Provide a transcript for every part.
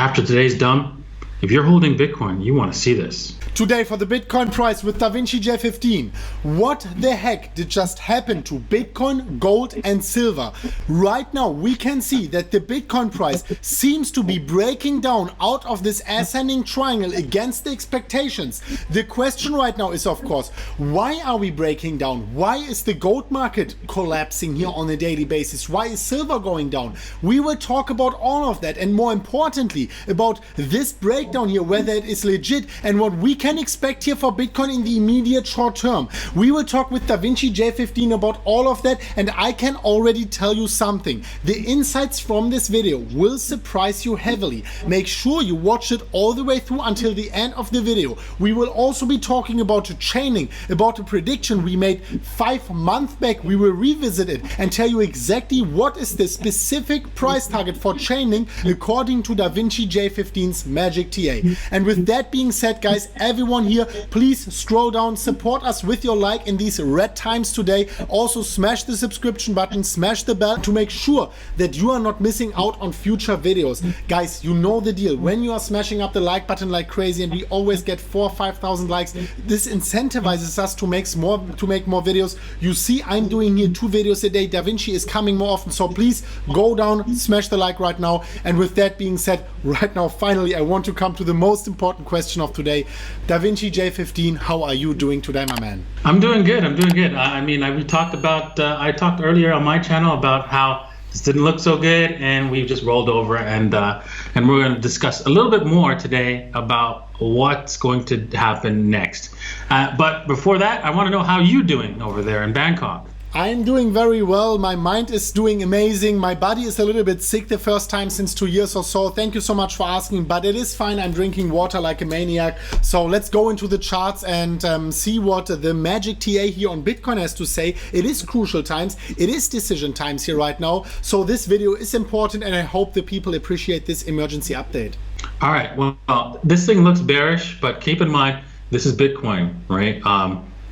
After today's dump, if you're holding Bitcoin, you want to see this. Today for the Bitcoin price with DaVinci J15. What the heck did just happen to Bitcoin, gold and silver? Right now we can see that the Bitcoin price seems to be breaking down out of this ascending triangle against the expectations. The question right now is, of course, why are we breaking down? Why is the gold market collapsing here on a daily basis? Why is silver going down? We will talk about all of that, and more importantly about this breakdown here, whether it is legit and what we can expect here for Bitcoin in the immediate short term. We will talk with DaVinci J15 about all of that, and I can already tell you something. The insights from this video will surprise you heavily. Make sure you watch it all the way through until the end of the video. We will also be talking about CHAINLINK, about a prediction we made 5 months back. We will revisit it and tell you exactly what is the specific price target for CHAINLINK according to DaVinci J15's Magic TA. And with that being said, guys, everyone here, please scroll down, support us with your like in these red times today. Also smash the subscription button, smash the bell to make sure that you are not missing out on future videos. Guys, you know the deal. When you are smashing up the like button like crazy, and we always get 4,000 or 5,000 likes, this incentivizes us to make more videos. You see, I'm doing here 2 videos a day. DaVinci is coming more often, so please go down, smash the like right now. And with that being said, right now, finally, I want to come to the most important question of today. DaVinci J15, how are you doing today, my man? I'm doing good. We talked about, I talked earlier on my channel about how this didn't look so good, and we've just rolled over, and we're going to discuss a little bit more today about what's going to happen next. But before that, I want to know how you're doing over there in Bangkok. I'm doing very well. My mind is doing amazing. My body is a little bit sick the first time since 2 years or so. Thank you so much for asking, but it is fine. I'm drinking water like a maniac. So let's go into the charts and see what the Magic TA here on Bitcoin has to say. It is crucial times. It is decision times here right now. So this video is important, and I hope the people appreciate this emergency update. All right. Well, this thing looks bearish, but keep in mind, this is Bitcoin, right?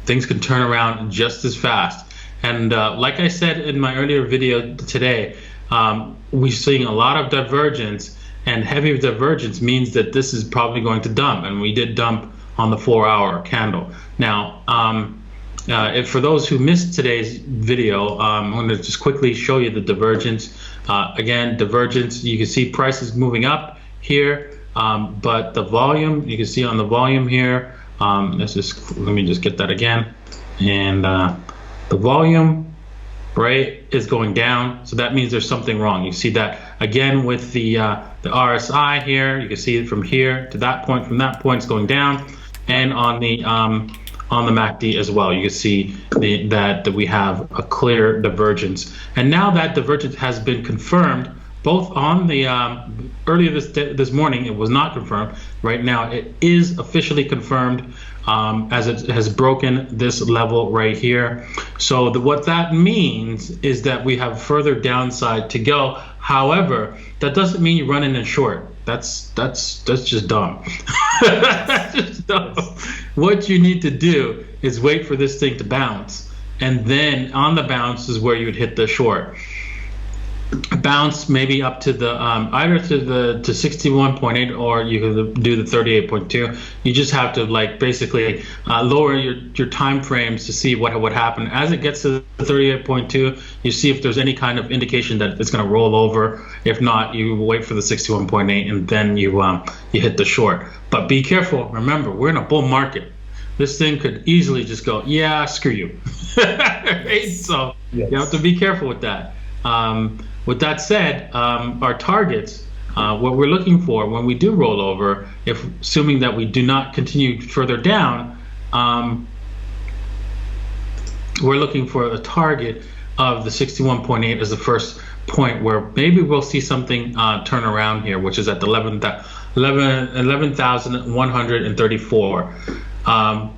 Things can turn around just as fast. And like I said in my earlier video today, we're seeing a lot of divergence, and heavy divergence means that this is probably going to dump, and we did dump on the 4-hour candle. Now, for those who missed today's video, I'm going to just quickly show you the divergence. Again, divergence, you can see prices moving up here, but the volume, you can see on the volume here, let me just get that again, and the volume, right, is going down, so that means there's something wrong. You see that again with the RSI here. You can see it from here to that point. From that point, it's going down, and on the MACD as well. You can see that we have a clear divergence, and now that divergence has been confirmed. Both on the earlier this morning, it was not confirmed. Right now, it is officially confirmed. As it has broken this level right here. So what that means is that we have further downside to go. However, that doesn't mean you run in and short. That's just dumb. That's just dumb. What you need to do is wait for this thing to bounce, and then on the bounce is where you would hit the short. Bounce maybe up to the either to 61.8, or you could do the 38.2. You just have to basically lower your time frames to see what would happen as it gets to the 38.2. You see if there's any kind of indication that it's going to roll over. If not, you wait for the 61.8, and then you hit the short. But be careful. Remember, we're in a bull market. This thing could easily just go, yeah, screw you. Right? So you have to be careful with that. With that said, our targets, what we're looking for when we do roll over, assuming that we do not continue further down, we're looking for a target of the 61.8 as the first point where maybe we'll see something turn around here, which is at 11,134.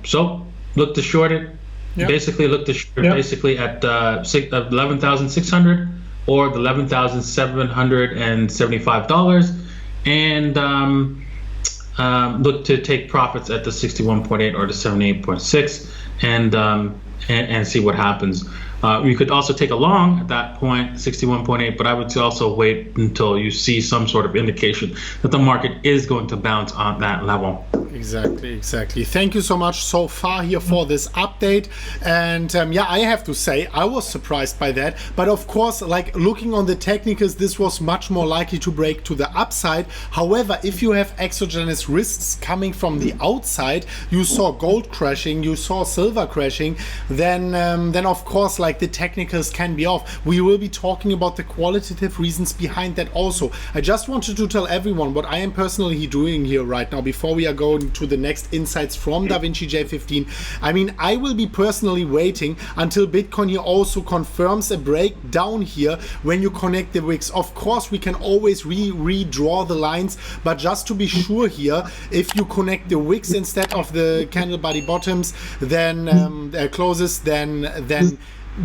So look to short it. Yep. Basically look to short basically at 11,600. or the $11,775, and look to take profits at the 61.8 or the 78.6, and see what happens. You could also take a long at that point, 61.8, but I would also wait until you see some sort of indication that the market is going to bounce on that level. Exactly. Thank you so much so far here for this update. And yeah, I have to say, I was surprised by that. But of course, like looking on the technicals, this was much more likely to break to the upside. However, if you have exogenous risks coming from the outside, you saw gold crashing, you saw silver crashing, then of course, like the technicals can be off. We will be talking about the qualitative reasons behind that also. I just wanted to tell everyone what I am personally doing here right now before we are going to the next insights from DaVinci J15. I mean, I will be personally waiting until Bitcoin here also confirms a breakdown here when you connect the wicks. Of course, we can always redraw the lines, but just to be sure here, if you connect the wicks instead of the candle body bottoms, then closes, then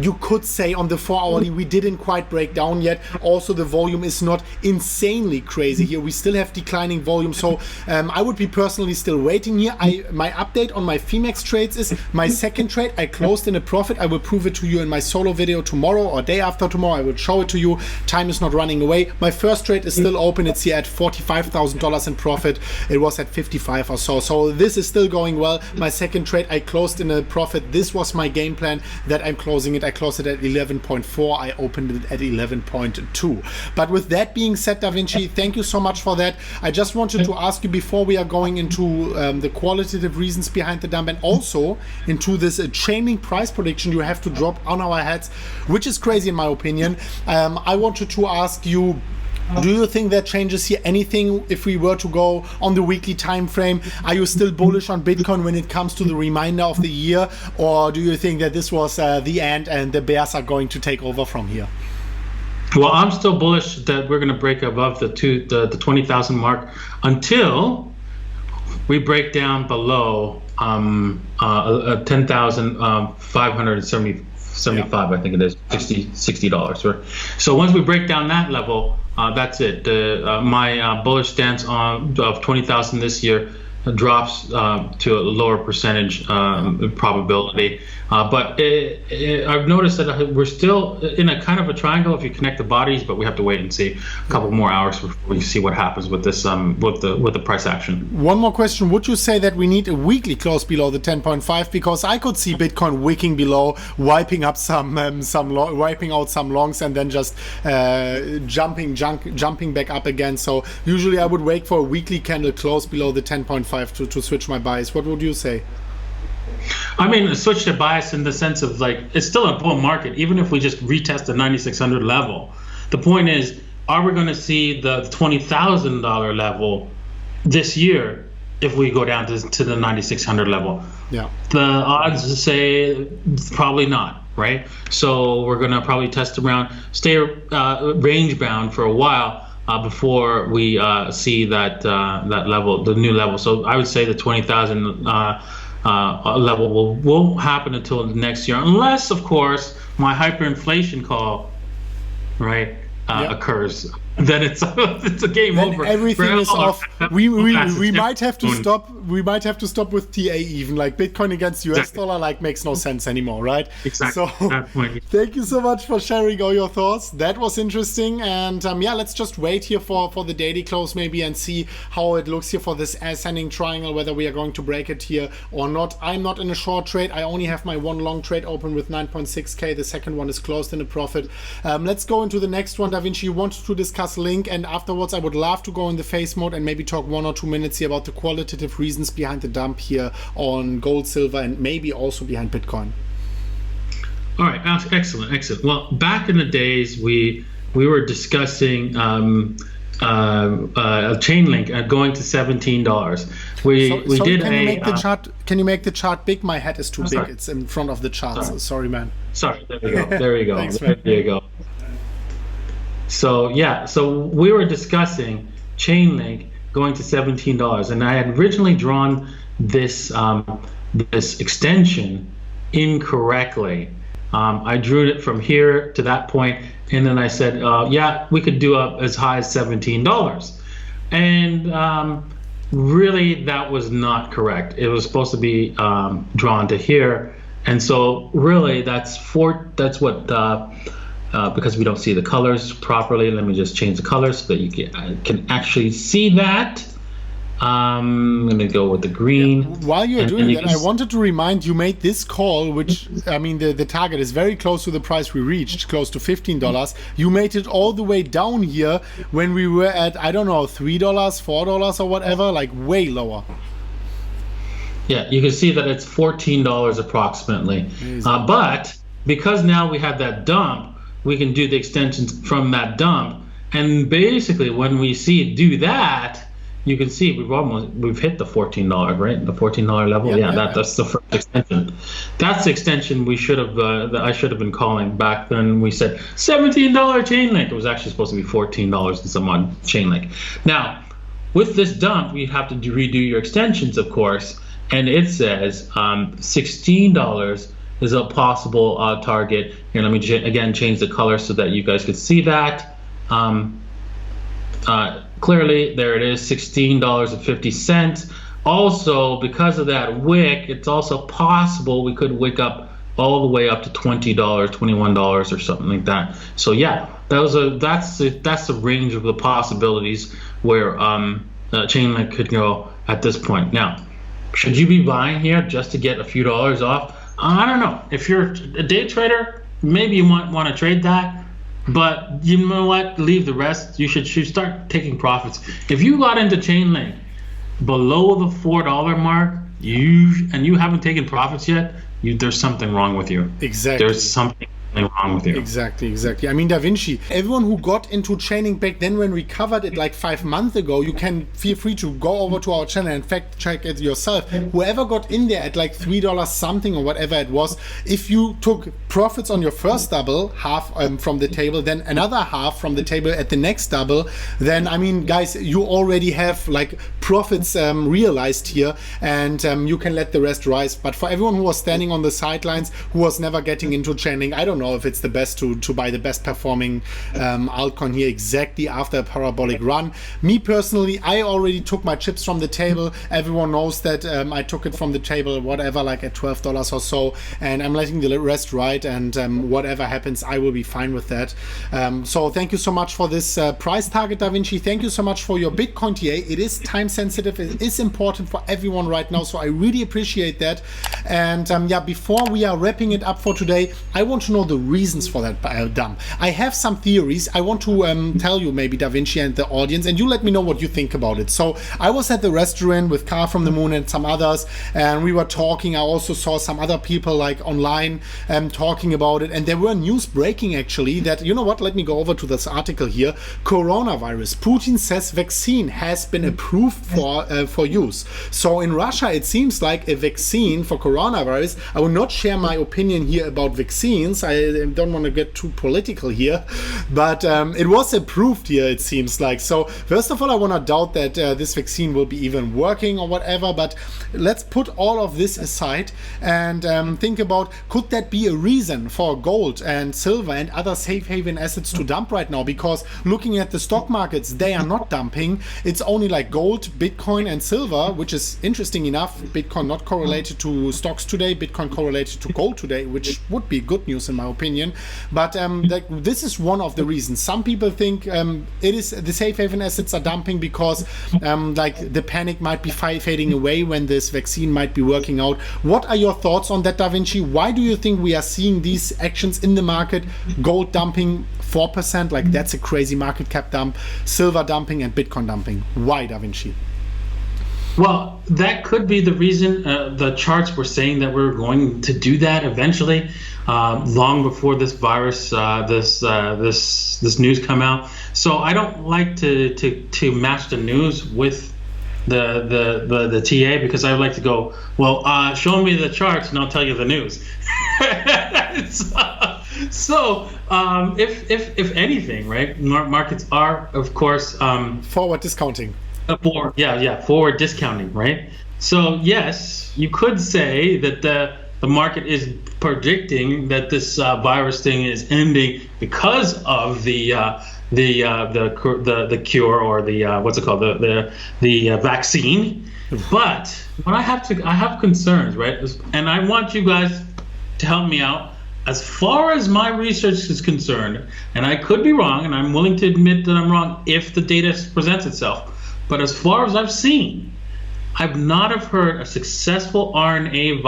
you could say on the 4-hourly we didn't quite break down yet. Also, the volume is not insanely crazy here. We still have declining volume, so I would be personally still waiting here. My update on my Phoenix trades is my second trade I closed in a profit. I will prove it to you in my solo video tomorrow or day after tomorrow. I will show it to you. Time is not running away. My first trade is still open. It's here at $45,000 in profit. It was at 55 or so. So this is still going well. My second trade I closed in a profit. This was my game plan that I'm closing it. I closed it at 11.4. I opened it at 11.2. But with that being said, DaVinci, thank you so much for that. I just wanted to ask you before we are going into the qualitative reasons behind the dump and also into this Chainlink price prediction you have to drop on our heads, which is crazy in my opinion. I wanted to ask you, do you think that changes here anything if we were to go on the weekly time frame? Are you still bullish on Bitcoin when it comes to the remainder of the year, or do you think that this was the end and the bears are going to take over from here? Well, I'm still bullish that we're going to break above the 20,000 mark until we break down below 10,575. I think it is $60. Right? So once we break down that level, that's it. My bullish stance of 20,000 this year drops to a lower percentage probability. But I've noticed that we're still in a kind of a triangle if you connect the bodies, but we have to wait and see a couple more hours before we see what happens with this with the price action. One more question: would you say that we need a weekly close below the 10.5? Because I could see Bitcoin wicking below, wiping out some longs, and then just jumping back up again. So usually I would wait for a weekly candle close below the 10.5 to switch my bias. What would you say? I mean, switch to bias in the sense of like, it's still a bull market, even if we just retest the 9,600 level. The point is, are we going to see the $20,000 level this year if we go down to the 9,600 level? Yeah. The odds say probably not, right? So we're going to probably test around, stay range bound for a while before we see that level, the new level. So I would say the 20,000 level won't happen until next year, unless, of course, my hyperinflation call, right, occurs. Then it's a game then over. Everything is off. We might have to stop. We might have to stop with TA even. Like Bitcoin against US dollar, like makes no sense anymore, right? Exactly. So that point. Thank you so much for sharing all your thoughts. That was interesting. And yeah, let's just wait here for the daily close maybe and see how it looks here for this ascending triangle, whether we are going to break it here or not. I'm not in a short trade. I only have my one long trade open with 9.6K. The second one is closed in a profit. Let's go into the next one. DaVinci, you wanted to discuss Link, and afterwards I would love to go in the face mode and maybe talk 1 or 2 minutes here about the qualitative reasons behind the dump here on gold, silver, and maybe also behind Bitcoin. All right, excellent. Well, back in the days we were discussing Chainlink going to $17. Can you make the chart big? My head is too big. It's in front of the chart. Sorry, man. Sorry. There you go. Thanks, there you go. So yeah, so we were discussing Chainlink going to $17, and I had originally drawn this this extension incorrectly. I drew it from here to that point, and then I said, yeah, we could do up as high as $17. And really, that was not correct. It was supposed to be drawn to here, And so really that's what, because we don't see the colors properly, let me just change the colors so that you can actually see that. I'm going to go with the green. Yeah. While you're doing that, I wanted to remind you made this call, which, I mean, the target is very close to the price we reached, close to $15. You made it all the way down here when we were at, I don't know, $3, $4 or whatever, like way lower. Yeah, you can see that it's $14 approximately. But because now we have that dump, we can do the extensions from that dump. And basically when we see it do that, you can see we've hit the $14, right? The $14 level. That's the first extension. That's the extension we should have. That I should have been calling back then. We said $17 CHAINLINK. It was actually supposed to be $14 and some odd CHAINLINK. Now, with this dump, we have to redo your extensions, of course, and it says $16 is a possible target. Here, let me again change the color so that you guys could see that. Clearly, there it is, $16.50. Also, because of that wick, it's also possible we could wick up all the way up to $20, $21 or something like that. So yeah, that's the range of the possibilities where CHAINLINK could go at this point. Now, should you be buying here just to get a few dollars off? I don't know. If you're a day trader, maybe you might want to trade that. But you know what? Leave the rest. You should start taking profits. If you got into CHAINLINK below the $4 mark, you haven't taken profits yet, there's something wrong with you. Exactly. There's something wrong with you. Exactly. I mean, Da Vinci, everyone who got into CHAINLINK back then when we covered it like 5 months ago, you can feel free to go over to our channel and fact check it yourself. Whoever got in there at like $3 something or whatever it was, if you took profits on your first double, half from the table, then another half from the table at the next double, then I mean, guys, you already have like profits realized here, and you can let the rest rise. But for everyone who was standing on the sidelines, who was never getting into CHAINLINK, I don't know if it's the best to buy the best performing altcoin here exactly after a parabolic run. Me personally, I already took my chips from the table. Everyone knows that I took it from the table, whatever, like at $12 or so, and I'm letting the rest ride, and whatever happens, I will be fine with that. So thank you so much for this price target, Da Vinci. Thank you so much for your Bitcoin TA. It is time sensitive. It is important for everyone right now, so I really appreciate that. And yeah, before we are wrapping it up for today, I want to know the reasons for that dump. I have some theories. I want to tell you, maybe Da Vinci and the audience, and you let me know what you think about it. So I was at the restaurant with Carl from the Moon and some others, and we were talking. I also saw some other people like online talking about it, and there were news breaking actually that, you know what, let me go over to this article here. Coronavirus. Putin says vaccine has been approved for use. So in Russia, it seems like a vaccine for coronavirus. I will not share my opinion here about vaccines. I don't want to get too political here, but it was approved here, it seems like. So first of all, I want to doubt that this vaccine will be even working or whatever, but let's put all of this aside and think about, could that be a reason for gold and silver and other safe haven assets to dump right now? Because looking at the stock markets, they are not dumping. It's only like gold, Bitcoin and silver, which is interesting enough. Bitcoin not correlated to stocks today, Bitcoin correlated to gold today, which would be good news in my opinion. But this is one of the reasons. Some people think it is the safe haven assets are dumping because like the panic might be fading away when this vaccine might be working out. What are your thoughts on that, Da Vinci? Why do you think we are seeing these actions in the market? Gold dumping 4%, like that's a crazy market cap dump, silver dumping and Bitcoin dumping. Why, Da Vinci? Well, that could be the reason. The charts were saying that we're going to do that eventually, long before this virus, this news come out. So I don't like to match the news with the TA, because I would like to go, well, show me the charts and I'll tell you the news. So if anything, right, markets are, of course, forward discounting. Forward discounting, right? So yes, you could say that the market is predicting that this virus thing is ending because of the cure, or the what's it called, the vaccine. But what I have concerns, right? And I want you guys to help me out. As far as my research is concerned, and I could be wrong, and I'm willing to admit that I'm wrong if the data presents itself, but as far as I've seen, I've not have heard a successful RNA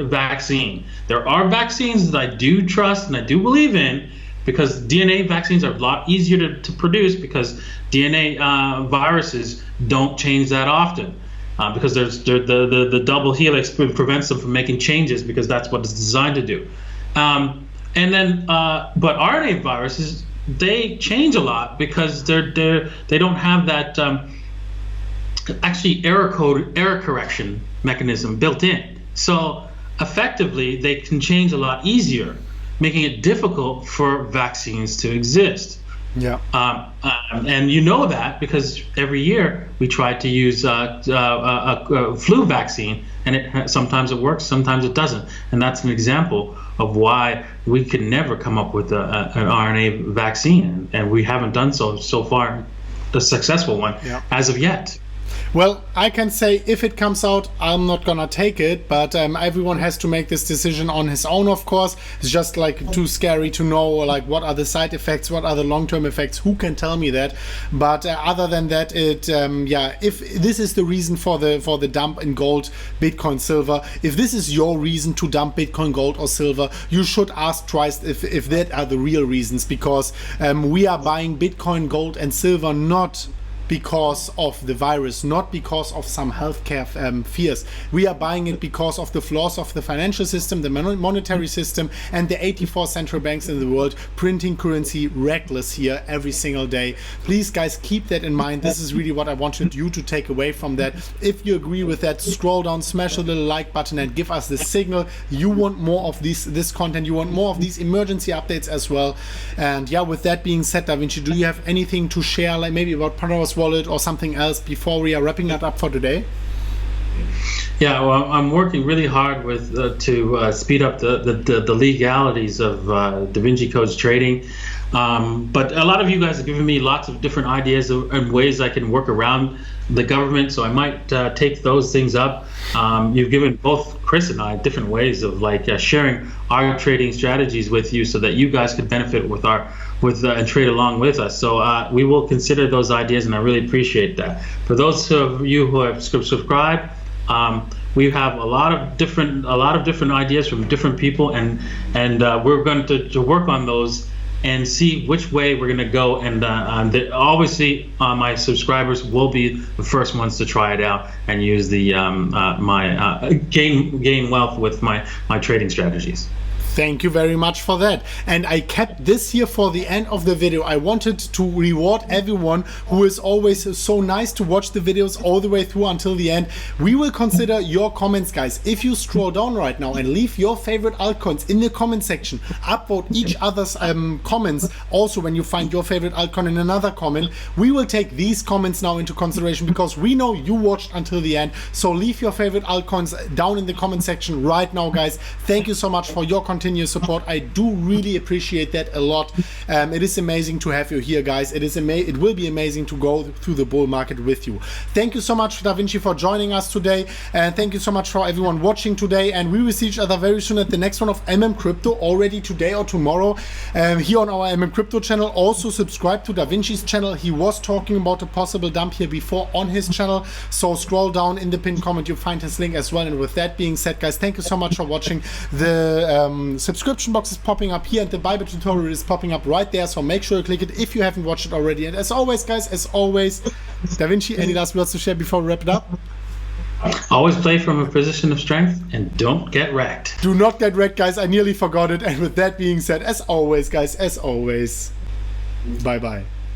vaccine. There are vaccines that I do trust and I do believe in, because DNA vaccines are a lot easier to produce, because DNA viruses don't change that often. Because there's the double helix prevents them from making changes, because that's what it's designed to do. But RNA viruses, they change a lot because they don't have that actually error correction mechanism built in. So effectively, they can change a lot easier, making it difficult for vaccines to exist. Yeah. And you know that because every year we try to use a flu vaccine, and sometimes it works, sometimes it doesn't. And that's an example of why we can never come up with an RNA vaccine, and we haven't done so far, a successful one, as of yet. Well, I can say if it comes out, I'm not gonna take it, but everyone has to make this decision on his own, of course. It's just like too scary to know like what are the side effects, what are the long-term effects, who can tell me that? But other than that, if this is the reason for the dump in gold, Bitcoin, silver, if this is your reason to dump Bitcoin, gold or silver, you should ask twice if that are the real reasons, because we are buying Bitcoin, gold and silver not because of the virus, not because of some healthcare fears. We are buying it because of the flaws of the financial system, the monetary system, and the 84 central banks in the world printing currency reckless here every single day. Please, guys, keep that in mind. This is really what I wanted you to take away from that. If you agree with that, scroll down, smash a little like button, and give us the signal you want more of this content. You want more of these emergency updates as well. And yeah, with that being said, Da Vinci, do you have anything to share, like maybe about Pandora's Wallet or something else before we are wrapping that up for today? Yeah, well, I'm working really hard with to speed up the legalities of Da Vinci Code's trading. But a lot of you guys have given me lots of different ideas and ways I can work around the government, so I might take those things up. You've given both Chris and I different ways of like sharing our trading strategies with you, so that you guys could benefit and trade along with us. So we will consider those ideas, and I really appreciate that. For those of you who have subscribed, we have a lot of different ideas from different people, and we're going to work on those and see which way we're going to go. And obviously, my subscribers will be the first ones to try it out and use the gain wealth with my trading strategies. Thank you very much for that. And I kept this here for the end of the video. I wanted to reward everyone who is always so nice to watch the videos all the way through until the end. We will consider your comments, guys. If you scroll down right now and leave your favorite altcoins in the comment section, upvote each other's comments. Also, when you find your favorite altcoin in another comment, we will take these comments now into consideration, because we know you watched until the end. So leave your favorite altcoins down in the comment section right now, guys. Thank you so much for your continuous support. I do really appreciate that a lot. It is amazing to have you here, guys. It will be amazing to go through the bull market with you. Thank you so much, Da Vinci, for joining us today, and thank you so much for everyone watching today. And we will see each other very soon at the next one of MMCrypto, already today or tomorrow, here on our MMCrypto channel. Also subscribe to Da Vinci's channel. He was talking about a possible dump here before on his channel, so scroll down in the pinned comment, you find his link as well. And with that being said, guys, thank you so much for watching. The subscription box is popping up here, and the Bible tutorial is popping up right there, so make sure you click it if you haven't watched it already. And as always, guys, Da Vinci, any last words to share before we wrap it up? Always play from a position of strength, and don't get wrecked. Do not get wrecked, guys. I nearly forgot it. And with that being said, as always, guys, bye bye.